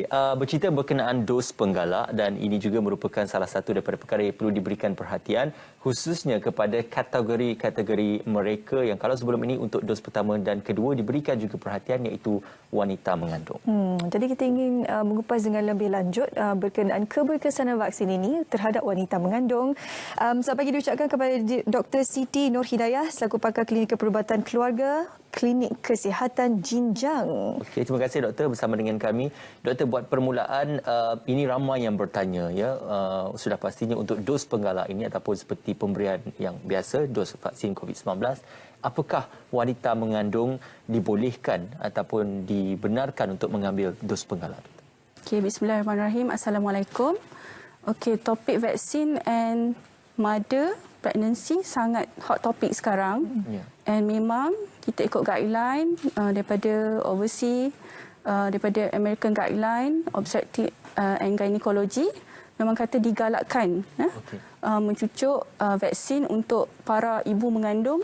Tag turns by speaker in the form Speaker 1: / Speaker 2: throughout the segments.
Speaker 1: Bercerita berkenaan dos penggalak dan ini juga merupakan salah satu daripada perkara yang perlu diberikan perhatian khususnya kepada kategori-kategori mereka yang kalau sebelum ini untuk dos pertama dan kedua diberikan juga perhatian iaitu wanita mengandung.
Speaker 2: Jadi kita ingin mengupas dengan lebih lanjut berkenaan keberkesanan vaksin ini terhadap wanita mengandung. Selamat pagi diucapkan kepada Dr. Siti Nur Hidayah selaku pakar klinik perubatan keluarga Klinik Kesihatan Jinjang.
Speaker 1: Okey, terima kasih doktor bersama dengan kami. Doktor, buat permulaan ini ramai yang bertanya ya, sudah pastinya untuk dos penggalak ini ataupun seperti pemberian yang biasa dos vaksin COVID-19, apakah wanita mengandung dibolehkan ataupun dibenarkan untuk mengambil dos penggalak?
Speaker 3: Okey, bismillahirrahmanirrahim. Assalamualaikum. Okey, topik vaksin and mother pregnancy sangat hot topic sekarang. And memang kita ikut guideline daripada overseas, daripada American Guideline Obstetrics and Gynecology, memang kata digalakkan mencucuk vaksin untuk para ibu mengandung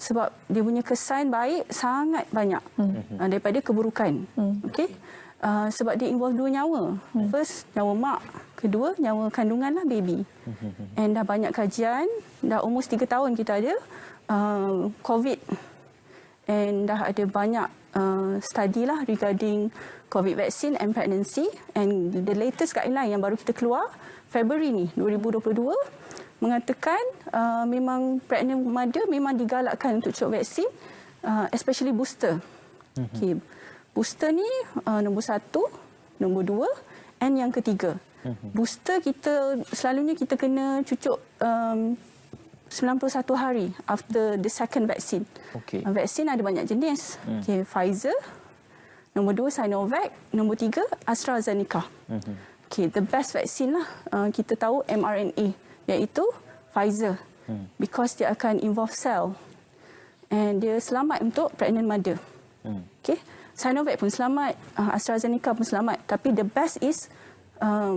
Speaker 3: sebab dia punya kesan baik sangat banyak daripada keburukan. Okey. Sebab dia involve dua nyawa. First, nyawa mak. Kedua, nyawa kandungan lah baby. And dah banyak kajian, dah almost 3 tahun kita ada COVID. And dah ada banyak study lah regarding COVID vaccine and pregnancy. And the latest guideline yang baru kita keluar, February ni, 2022, mengatakan memang pregnant mother memang digalakkan untuk cuk vaksin, especially booster. Okay. Booster ni nombor 1, nombor 2 and yang ketiga. Booster kita selalunya kita kena cucuk 91 hari after the second vaccine.
Speaker 1: Okay.
Speaker 3: Vaksin ada banyak jenis. Okay, Pfizer, nombor 2 Sinovac, nombor 3 AstraZeneca. Okay, the best vaccine lah kita tahu mRNA iaitu Pfizer because dia akan involve cell and dia selamat untuk pregnant mother. Okay. Sinovac pun selamat, AstraZeneca pun selamat. Tapi the best is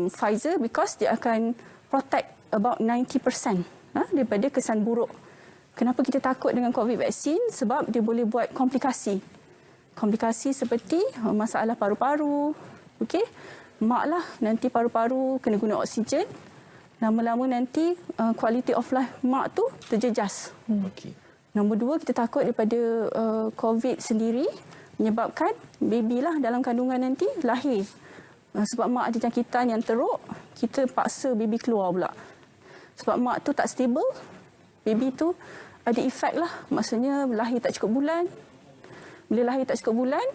Speaker 3: Pfizer because dia akan protect about 90% daripada kesan buruk. Kenapa kita takut dengan COVID vaksin? Sebab dia boleh buat komplikasi. Komplikasi seperti masalah paru-paru. Okay? Mak lah nanti paru-paru kena guna oksigen. Lama-lama nanti quality of life mak tu terjejas.
Speaker 1: Okay.
Speaker 3: Nombor 2, kita takut daripada COVID sendiri menyebabkan baby lah dalam kandungan nanti lahir. Sebab mak ada jangkitan yang teruk, kita paksa baby keluar pula. Sebab mak tu tak stable, baby tu ada efek lah. Maksudnya lahir tak cukup bulan. Bila lahir tak cukup bulan,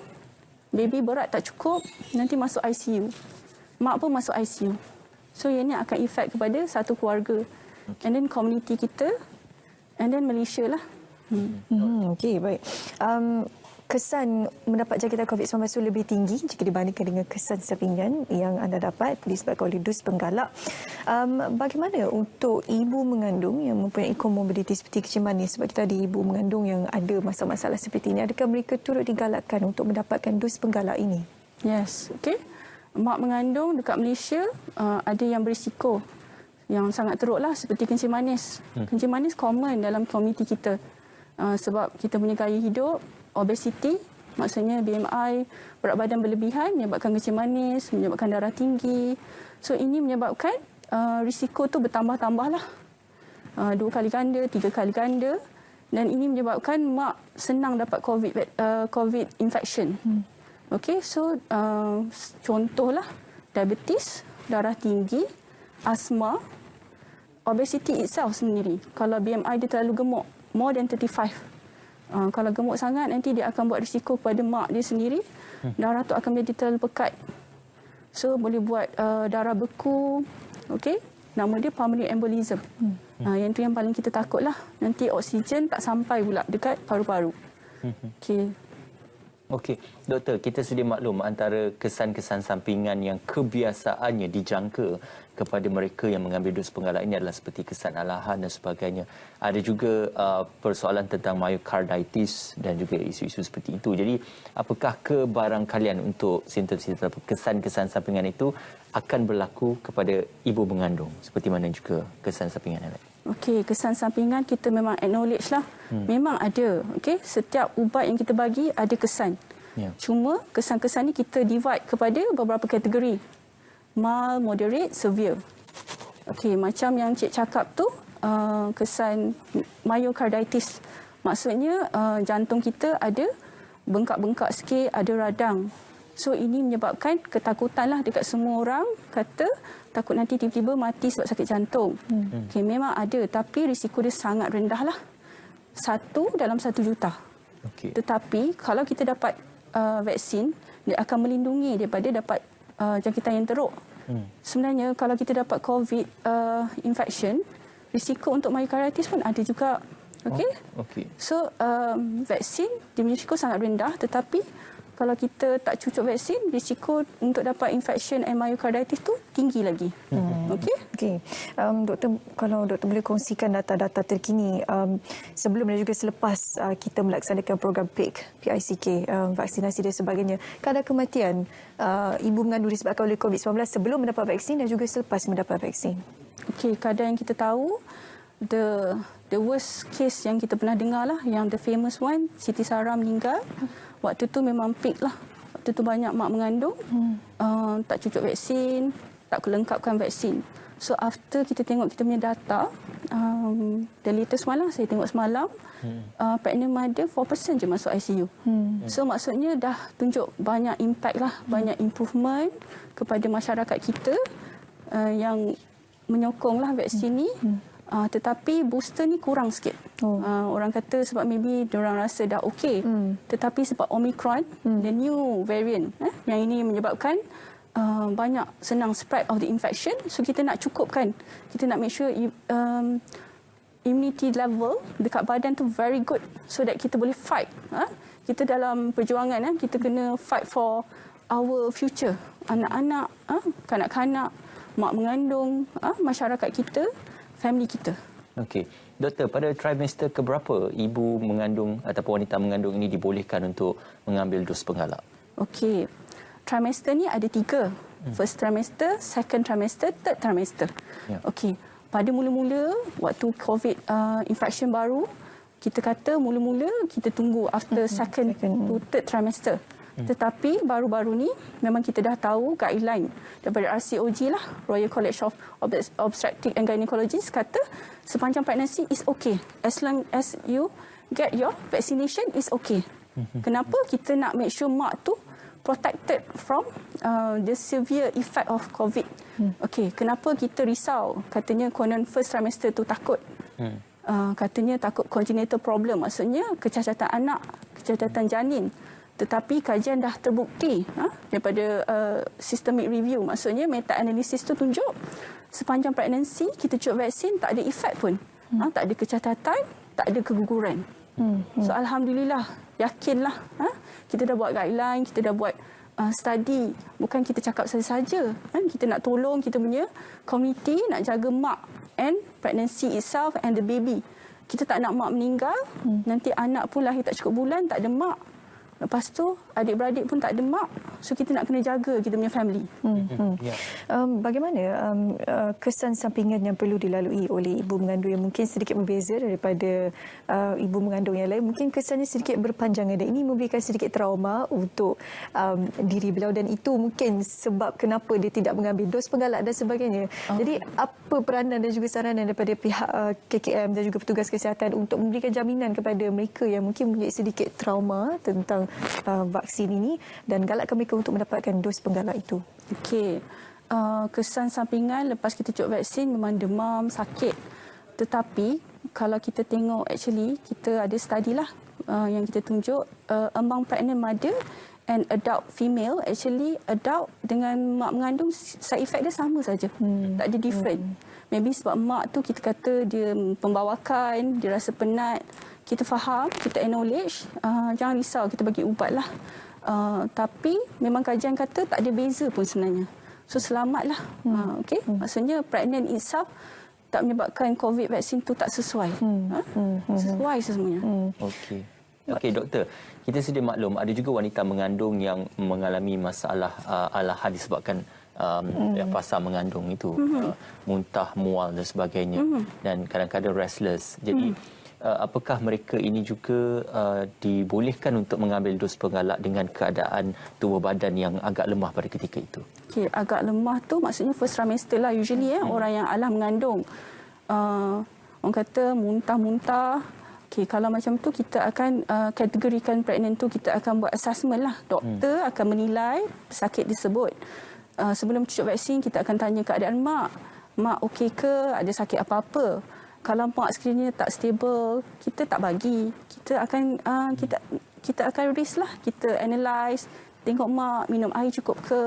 Speaker 3: baby berat tak cukup, nanti masuk ICU. Mak pun masuk ICU. So ini akan efek kepada satu keluarga. And then community kita, and then Malaysia lah.
Speaker 2: Okey, baik. Kesan mendapat jangkitan COVID-19 itu lebih tinggi jika dibandingkan dengan kesan sampingan yang anda dapat disebabkan oleh dos penggalak. Bagaimana untuk ibu mengandung yang mempunyai komorbiditi seperti kencing manis? Sebab kita ada ibu mengandung yang ada masalah-masalah seperti ini. Adakah mereka turut digalakkan untuk mendapatkan dos penggalak ini?
Speaker 3: Yes, okey. Mak mengandung dekat Malaysia ada yang berisiko yang sangat teruk lah seperti kencing manis. Kencing manis common dalam komuniti kita sebab kita punya gaya hidup, obesity, maksudnya BMI, berat badan berlebihan menyebabkan kencing manis, menyebabkan darah tinggi. So ini menyebabkan risiko tu bertambah-tambah lah. 2 kali ganda, 3 kali ganda. Dan ini menyebabkan mak senang dapat COVID infection. Okay, so contohlah diabetes, darah tinggi, asma, obesity itself sendiri. Kalau BMI dia terlalu gemuk, more than 35. Kalau gemuk sangat, nanti dia akan buat risiko kepada mak dia sendiri. Darah tu akan menjadi terlalu pekat. So, boleh buat darah beku. Okay? Nama dia pulmonary embolism. Yang tu yang paling kita takutlah. Nanti oksigen tak sampai pula dekat paru-paru. Okay.
Speaker 1: Okey, doktor, kita sedia maklum antara kesan-kesan sampingan yang kebiasaannya dijangka kepada mereka yang mengambil dos penggalak ini adalah seperti kesan alahan dan sebagainya. Ada juga persoalan tentang myocarditis dan juga isu-isu seperti itu. Jadi, apakah kebarangkalian untuk simptom-simptom kesan-kesan sampingan itu akan berlaku kepada ibu mengandung seperti mana juga kesan sampingan yang lain?
Speaker 3: Okey, kesan sampingan kita memang acknowledge lah. Memang ada. Okey, setiap ubat yang kita bagi ada kesan.
Speaker 1: Ya.
Speaker 3: Cuma kesan-kesan ni kita divide kepada beberapa kategori. Mild, moderate, severe. Okey, macam yang Cik cakap tu, kesan myocarditis. Maksudnya jantung kita ada bengkak-bengkak sikit, ada radang. So ini menyebabkan ketakutan lah dekat semua orang, kata takut nanti tiba-tiba mati sebab sakit jantung. Okay, memang ada, tapi risiko dia sangat rendah lah. 1 dalam 1 juta.
Speaker 1: Okey.
Speaker 3: Tetapi kalau kita dapat vaksin, dia akan melindungi daripada dapat jangkitan yang teruk. Sebenarnya kalau kita dapat COVID infection, risiko untuk myocarditis pun ada juga. Okey?
Speaker 1: Okey.
Speaker 3: So, vaksin, dia punya risiko sangat rendah, tetapi kalau kita tak cucuk vaksin, risiko untuk dapat infection and myocarditis tu tinggi lagi. Okey?
Speaker 2: Okey. Doktor, kalau doktor boleh kongsikan data-data terkini sebelum dan juga selepas kita melaksanakan program PICK, vaksinasi dan sebagainya, kadar kematian ibu mengandung disebabkan oleh COVID-19 sebelum mendapat vaksin dan juga selepas mendapat vaksin.
Speaker 3: Okey, kadar yang kita tahu, the worst case yang kita pernah dengar lah, yang the famous one, Siti Sarah meninggal. Waktu tu memang peak lah. Waktu tu banyak mak mengandung, tak cucuk vaksin, tak kelengkapkan vaksin. So after kita tengok kita punya data, the latest one lah, saya tengok semalam, pregnant mother 4% je masuk ICU. So maksudnya dah tunjuk banyak impact lah, banyak improvement kepada masyarakat kita yang menyokong lah vaksin ni. Tetapi booster ni kurang sikit. Orang kata sebab maybe diorang rasa dah okey. Tetapi sebab Omicron, the new variant, yang ini menyebabkan banyak senang spread of the infection. So kita nak cukupkan. Kita nak make sure immunity level dekat badan tu very good so that kita boleh fight. Kita dalam perjuangan, kita kena fight for our future. Anak-anak, kanak-kanak, mak mengandung, masyarakat kita, family kita.
Speaker 1: Okey. Doktor, pada trimester keberapa ibu mengandung ataupun wanita mengandung ini dibolehkan untuk mengambil dos penggalak?
Speaker 3: Okey. Trimester ni ada 3. First trimester, second trimester, third trimester.
Speaker 1: Ya.
Speaker 3: Okey. Pada mula-mula waktu COVID infection baru, kita kata mula-mula kita tunggu after second to third trimester. Tetapi baru-baru ni memang kita dah tahu guideline daripada RCOG lah, Royal College of Obstetrics and Gynecologists, kata sepanjang pregnancy is okay. As long as you get your vaccination is okay. Kenapa? Kita nak make sure mak tu protected from the severe effect of COVID. Okey, kenapa kita risau? Katanya konon first trimester tu takut. Katanya takut congenital problem, maksudnya kecacatan anak, kecacatan janin. Tetapi kajian dah terbukti daripada systemic review. Maksudnya meta-analisis tu tunjuk sepanjang pregnancy kita cucuk vaksin tak ada efek pun. Tak ada kecacatan, tak ada keguguran. So Alhamdulillah, yakinlah. Kita dah buat guideline, kita dah buat study. Bukan kita cakap saja-saja. Kita nak tolong kita punya community, nak jaga mak and pregnancy itself and the baby. Kita tak nak mak meninggal, nanti anak pun lahir tak cukup bulan, tak ada mak. Lepas tu adik-beradik pun tak ada mak. So kita nak kena jaga kita punya family.
Speaker 2: Bagaimana kesan sampingan yang perlu dilalui oleh ibu mengandung yang mungkin sedikit berbeza daripada ibu mengandung yang lain? Mungkin kesannya sedikit berpanjangan dan ini memberikan sedikit trauma untuk diri beliau, dan itu mungkin sebab kenapa dia tidak mengambil dos penggalak dan sebagainya. Jadi apa peranan dan juga saranan daripada pihak KKM dan juga petugas kesihatan untuk memberikan jaminan kepada mereka yang mungkin mempunyai sedikit trauma tentang vaksin ini dan galakkan mereka untuk mendapatkan dos penggalak itu?
Speaker 3: Okey. Kesan sampingan lepas kita cucuk vaksin memang demam, sakit. Tetapi kalau kita tengok, actually kita ada study lah yang kita tunjuk among pregnant mother and adult female, actually adult dengan mak mengandung side effect dia sama saja. Tak ada different. Maybe sebab mak tu kita kata dia pembawakan, dia rasa penat. Kita faham, kita acknowledge, jangan risau, kita bagi ubat lah. Tapi memang kajian kata tak ada beza pun sebenarnya. So selamatlah. Okay? Maksudnya pregnant itself tak menyebabkan COVID vaksin tu tak sesuai. Sesuai semuanya.
Speaker 1: Okey. Okey, doktor. Kita sedia maklum ada juga wanita mengandung yang mengalami masalah alahan disebabkan fasa mengandung itu, muntah, mual dan sebagainya, dan kadang-kadang restless. Jadi apakah mereka ini juga dibolehkan untuk mengambil dos penggalak dengan keadaan tubuh badan yang agak lemah pada ketika itu?
Speaker 3: Okey, agak lemah tu maksudnya first trimester lah usually orang yang alah mengandung. Orang kata muntah-muntah. Okey, kalau macam tu kita akan kategorikan pregnant tu, kita akan buat assessment lah. Doktor akan menilai sakit tersebut. Sebelum cucuk vaksin kita akan tanya keadaan mak. Mak okey ke, ada sakit apa-apa. Kalau mak sekiranya tak stable, kita tak bagi. Kita akan risk lah. Kita analyse, tengok mak minum air cukup ke.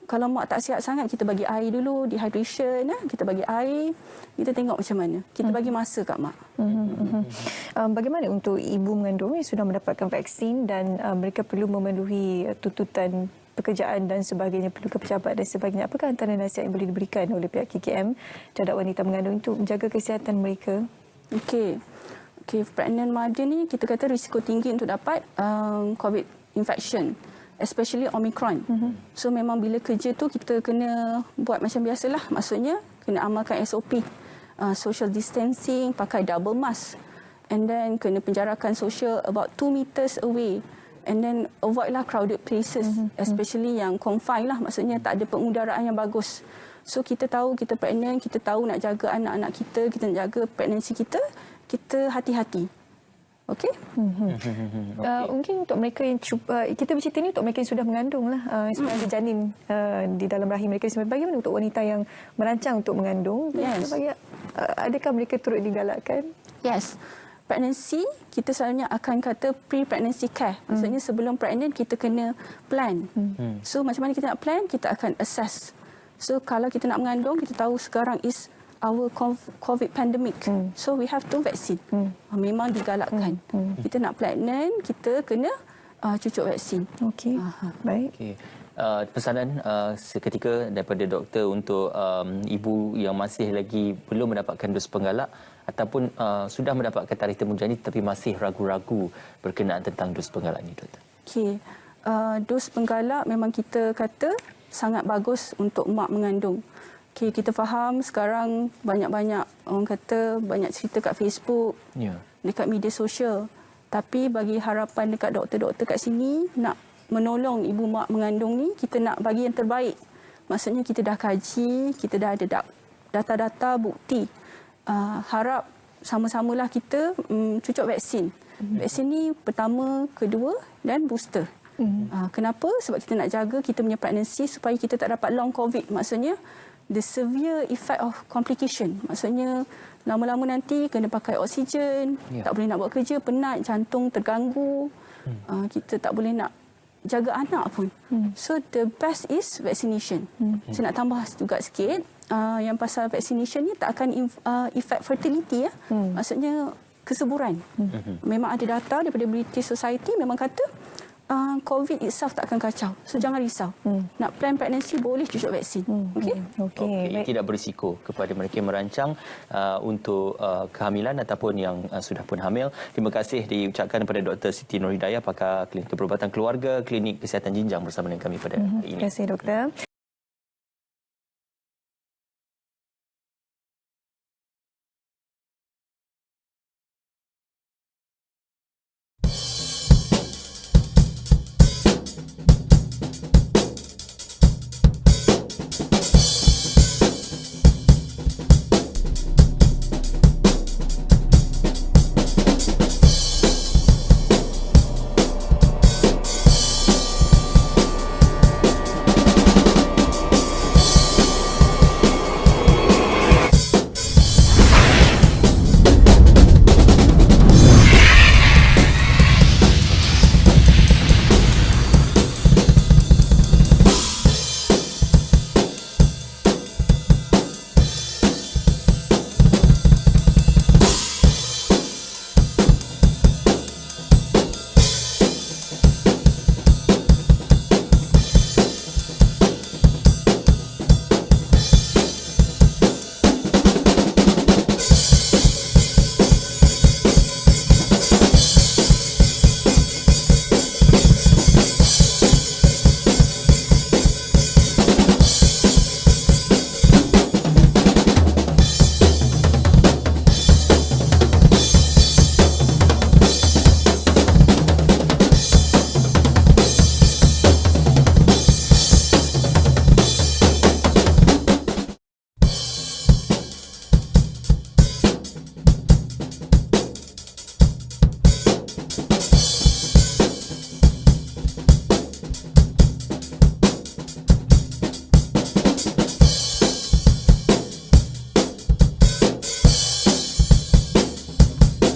Speaker 3: Kalau mak tak sihat sangat, kita bagi air dulu, dehydration. Kita bagi air, kita tengok macam mana. Kita bagi masa kat mak.
Speaker 2: Bagaimana untuk ibu mengandung yang sudah mendapatkan vaksin dan mereka perlu memenuhi tuntutan pekerjaan dan sebagainya, perlu ke pejabat dan sebagainya? Apakah antara nasihat yang boleh diberikan oleh pihak KKM terhadap wanita mengandung untuk menjaga kesihatan mereka?
Speaker 3: Okey, pregnant mother ni kita kata risiko tinggi untuk dapat COVID infection, especially Omicron. So memang bila kerja tu kita kena buat macam biasalah, maksudnya kena amalkan SOP, social distancing, pakai double mask, and then kena penjarakan social about 2 meters away. And then avoid lah crowded places, especially yang confined lah, maksudnya tak ada pengudaraan yang bagus. So kita tahu kita pregnant, kita tahu nak jaga anak-anak kita, kita nak jaga pregnancy kita hati-hati. Okey?
Speaker 2: Mungkin untuk mereka yang cuba, kita bercerita ni untuk mereka yang sudah mengandung lah, sebenarnya ada janin di dalam rahim mereka. Bagaimana untuk wanita yang merancang untuk mengandung?
Speaker 3: Yes.
Speaker 2: Adakah mereka turut digalakkan?
Speaker 3: Yes. Pregnancy, kita selalunya akan kata pre-pregnancy care. Maksudnya sebelum pregnant, kita kena plan. So, macam mana kita nak plan? Kita akan assess. So, kalau kita nak mengandung, kita tahu sekarang is our COVID pandemic. So, we have to vaccine. Memang digalakkan. Kita nak pregnant, kita kena cucuk vaksin.
Speaker 2: Okey, baik.
Speaker 1: Okay. Pesanan seketika daripada doktor untuk ibu yang masih lagi belum mendapatkan dos penggalak ataupun sudah mendapatkan tarikh temu janji tapi masih ragu-ragu berkenaan tentang dos penggalak ini, doktor.
Speaker 3: Okey, dos penggalak memang kita kata sangat bagus untuk mak mengandung. Okey, kita faham sekarang banyak-banyak orang kata banyak cerita kat Facebook, dekat media sosial. Tapi bagi harapan dekat doktor-doktor kat sini nak menolong ibu mak mengandung ni, kita nak bagi yang terbaik. Maksudnya kita dah kaji, kita dah ada data-data bukti. Harap sama-samalah kita cucuk vaksin. Vaksin ni pertama, kedua dan booster. Kenapa? Sebab kita nak jaga kita punya pregnancy supaya kita tak dapat long COVID. Maksudnya the severe effect of complication. Maksudnya lama-lama nanti kena pakai oksigen, tak boleh nak buat kerja, penat, jantung terganggu. Kita tak boleh nak jaga anak pun. So the best is vaccination. Saya nak tambah juga sikit, yang pasal vaccination ni tak akan effect fertility ya. Maksudnya kesuburan. Memang ada data daripada British Society memang kata COVID itself tak akan kacau. So jangan risau. Nak plan pregnancy boleh cucuk vaksin.
Speaker 2: Okey.
Speaker 1: Tidak berisiko kepada mereka yang merancang untuk kehamilan ataupun yang sudah pun hamil. Terima kasih diucapkan kepada Dr. Siti Nurhidayah, pakar klinik perubatan keluarga, Klinik Kesihatan Jinjang bersama dengan kami pada hari ini.
Speaker 2: Terima kasih, doktor.